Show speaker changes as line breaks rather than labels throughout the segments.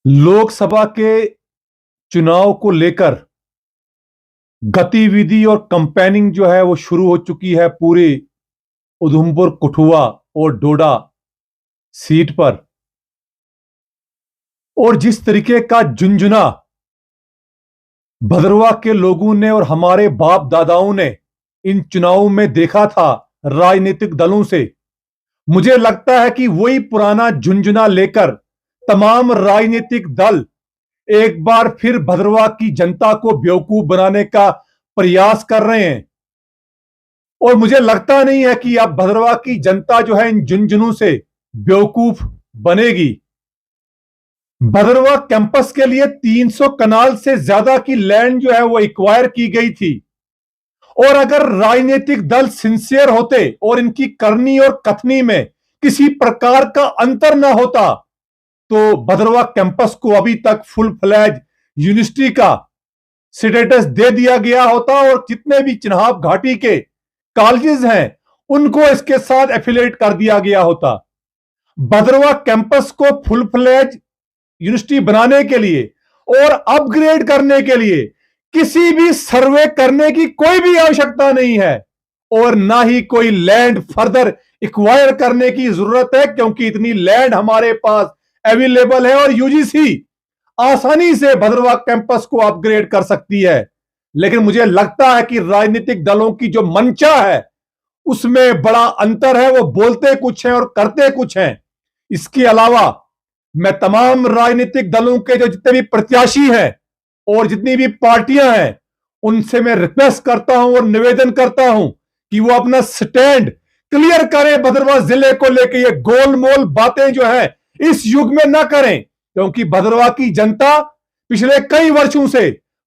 लोकसभा के चुनाव को लेकर गतिविधि और कंपेनिंग जो है वो शुरू हो चुकी है पूरे उधमपुर, कठुआ और डोडा सीट पर। और जिस तरीके का झुंझुना भदरवा के लोगों ने और हमारे बाप दादाओं ने इन चुनावों में देखा था राजनीतिक दलों से, मुझे लगता है कि वही पुराना झुंझुना लेकर तमाम राजनीतिक दल एक बार फिर भदरवा की जनता को बेवकूफ बनाने का प्रयास कर रहे हैं। और मुझे लगता नहीं है कि अब भदरवा की जनता जो है इन झुंझुनों से बेवकूफ बनेगी। भदरवा कैंपस के लिए 300 कनाल से ज्यादा की लैंड जो है वो एक्वायर की गई थी। और अगर राजनीतिक दल सिंसियर होते और इनकी करनी और कथनी में किसी प्रकार का अंतर ना होता तो भदरवा कैंपस को अभी तक फुल फ्लैज यूनिवर्सिटी का स्टेटस दे दिया गया होता और जितने भी चिन्हाप घाटी के कॉलेजेस हैं उनको इसके साथ एफिलिएट कर दिया गया होता। भदरवा कैंपस को फुल फ्लैज यूनिवर्सिटी बनाने के लिए और अपग्रेड करने के लिए किसी भी सर्वे करने की कोई भी आवश्यकता नहीं है और ना ही कोई लैंड फर्दर एक्वायर करने की जरूरत है, क्योंकि इतनी लैंड हमारे पास अवेलेबल है और यूजीसी आसानी से भदरवा कैंपस को अपग्रेड कर सकती है। लेकिन मुझे लगता है कि राजनीतिक दलों की जो मंशा है उसमें बड़ा अंतर है, वो बोलते कुछ हैं और करते कुछ हैं। इसके अलावा मैं तमाम राजनीतिक दलों के जो जितने भी प्रत्याशी हैं और जितनी भी पार्टियां हैं उनसे मैं रिक्वेस्ट करता हूं और निवेदन करता हूं कि वो अपना स्टैंड क्लियर करें भदरवा जिले को लेकर। ये गोलमोल बातें जो है इस युग में ना करें, क्योंकि भदरवा की जनता पिछले कई वर्षों से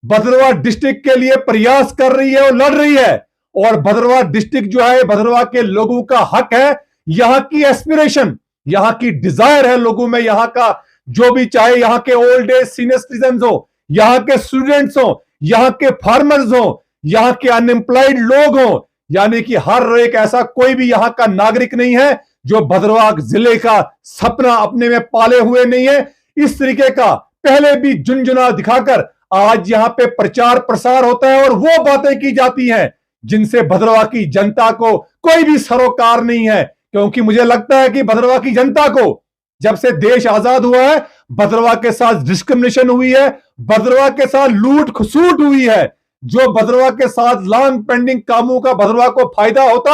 भदरवा डिस्ट्रिक्ट के लिए प्रयास कर रही है और लड़ रही है। और भदरवा डिस्ट्रिक्ट जो है भदरवा के लोगों का हक है, यहां की एस्पिरेशन, यहां की डिजायर है लोगों में, यहां का जो भी, चाहे यहां के ओल्ड एज सीनियर सिटीजन हो, यहां के स्टूडेंट्स हो, यहां के फार्मर्स हो, यहां के अनएम्प्लॉयड लोग हो, यानी कि हर एक ऐसा कोई भी यहां का नागरिक नहीं है जो भदरवा जिले का सपना अपने में पाले हुए नहीं है। इस तरीके का पहले भी झुंझुना दिखाकर आज यहां पे प्रचार प्रसार होता है और वो बातें की जाती हैं जिनसे भदरवा की जनता को कोई भी सरोकार नहीं है। क्योंकि मुझे लगता है कि भदरवा की जनता को जब से देश आजाद हुआ है भदरवा के साथ डिस्क्रिमिनेशन हुई है, भदरवा के साथ लूट खसूट हुई है। जो भदरवा के साथ लॉन्ग पेंडिंग कामों का भदरवा को फायदा होता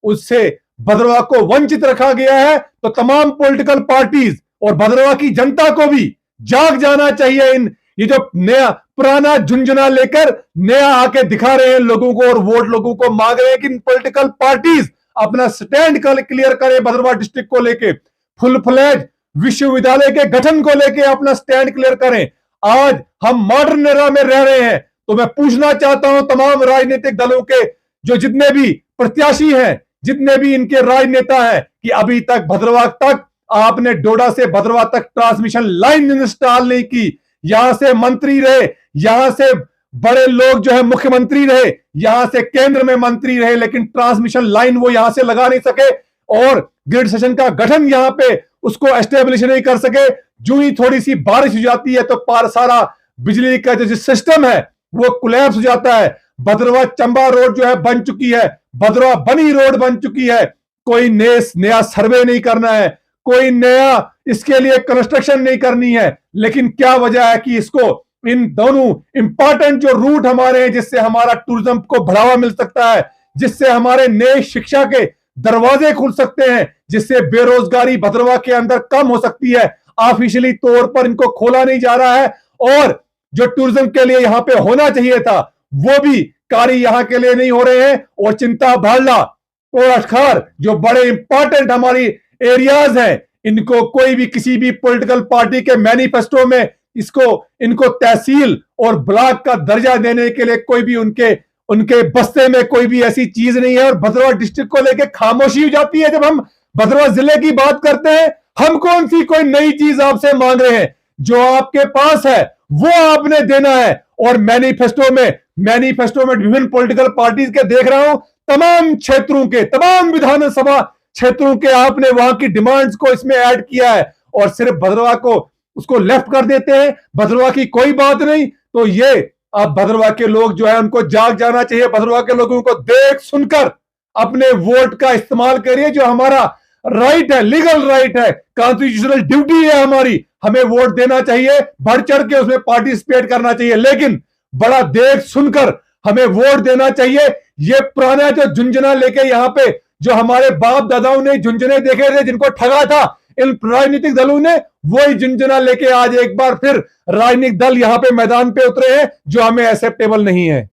उससे भदरवा को वंचित रखा गया है। तो तमाम पॉलिटिकल पार्टीज और भदरवा की जनता को भी जाग जाना चाहिए। ये जो नया पुराना झुंझुना लेकर नया आके दिखा रहे हैं लोगों को और वोट लोगों को मांग रहे हैं कि पॉलिटिकल पार्टीज अपना स्टैंड क्लियर करें भदरवा डिस्ट्रिक्ट को लेके, फुल फ्लैज विश्वविद्यालय के गठन को लेके अपना स्टैंड क्लियर करें। आज हम मॉडर्न एरा में रह रहे हैं, तो मैं पूछना चाहता हूं तमाम राजनीतिक दलों के जो जितने भी प्रत्याशी हैं, जितने भी इनके राजनेता हैं, कि अभी तक भदरवा तक आपने डोडा से भदरवा तक ट्रांसमिशन लाइन इंस्टॉल नहीं की। यहां से मंत्री रहे, यहां से बड़े लोग जो है मुख्यमंत्री रहे, यहां से केंद्र में मंत्री रहे, लेकिन ट्रांसमिशन लाइन वो यहां से लगा नहीं सके और ग्रिड सेशन का गठन यहां पे उसको एस्टेब्लिश नहीं कर सके। जो ही थोड़ी सी बारिश हो जाती है तो पार सारा बिजली का जो सिस्टम है वो कोलैप्स हो जाता है। भदरवा चंबा रोड जो है बन चुकी है, भदरवा बनी रोड बन चुकी है, कोई नया सर्वे नहीं करना है, कोई नया इसके लिए कंस्ट्रक्शन नहीं करनी है। लेकिन क्या वजह है कि इसको इन दोनों इंपॉर्टेंट जो रूट हमारे हैं जिससे हमारा टूरिज्म को बढ़ावा मिल सकता है, जिससे हमारे नए शिक्षा के दरवाजे खुल सकते हैं, जिससे बेरोजगारी भदरवा के अंदर कम हो सकती है, ऑफिशियली तौर पर इनको खोला नहीं जा रहा है। और जो टूरिज्म के लिए यहां पे होना चाहिए था वो भी कार्य यहां के लिए नहीं हो रहे हैं। और चिंता भालना और अखबार जो बड़े इंपॉर्टेंट हमारी एरियाज हैं, इनको कोई भी किसी भी पॉलिटिकल पार्टी के मैनिफेस्टो में इनको तहसील और ब्लॉक का दर्जा देने के लिए कोई भी उनके बस्ते में कोई भी ऐसी चीज नहीं है। और भदरवा डिस्ट्रिक्ट को लेकर खामोशी हो जाती है जब हम भदरवा जिले की बात करते हैं। हम कौन सी कोई नई चीज आपसे मांग रहे हैं? जो आपके पास है वो आपने देना है। और मैनिफेस्टो में विभिन्न पॉलिटिकल पार्टीज के देख रहा हूं, तमाम क्षेत्रों के, तमाम विधानसभा क्षेत्रों के आपने वहां की डिमांड्स को इसमें ऐड किया है और सिर्फ भदरवा को उसको लेफ्ट कर देते हैं, भद्रवाह की कोई बात नहीं। तो ये अब भद्रवाह के लोग जो है उनको जाग जाना चाहिए। भद्रवाह के लोगों को देख सुनकर अपने वोट का इस्तेमाल करिए, जो हमारा राइट है, लीगल राइट है, कॉन्स्टिट्यूशनल ड्यूटी है हमारी। हमें वोट देना चाहिए, बढ़ चढ़ के उसमें पार्टिसिपेट करना चाहिए, लेकिन बड़ा देख सुनकर हमें वोट देना चाहिए। ये पुराना जो झुंझुना लेके यहां पे जो हमारे बाप दादाओं ने झुंझुने देखे थे, जिनको ठगा था इन राजनीतिक दलों ने, वही झुंझुना लेके आज एक बार फिर राजनीतिक दल यहां पे मैदान पे उतरे हैं, जो हमें एक्सेप्टेबल नहीं है।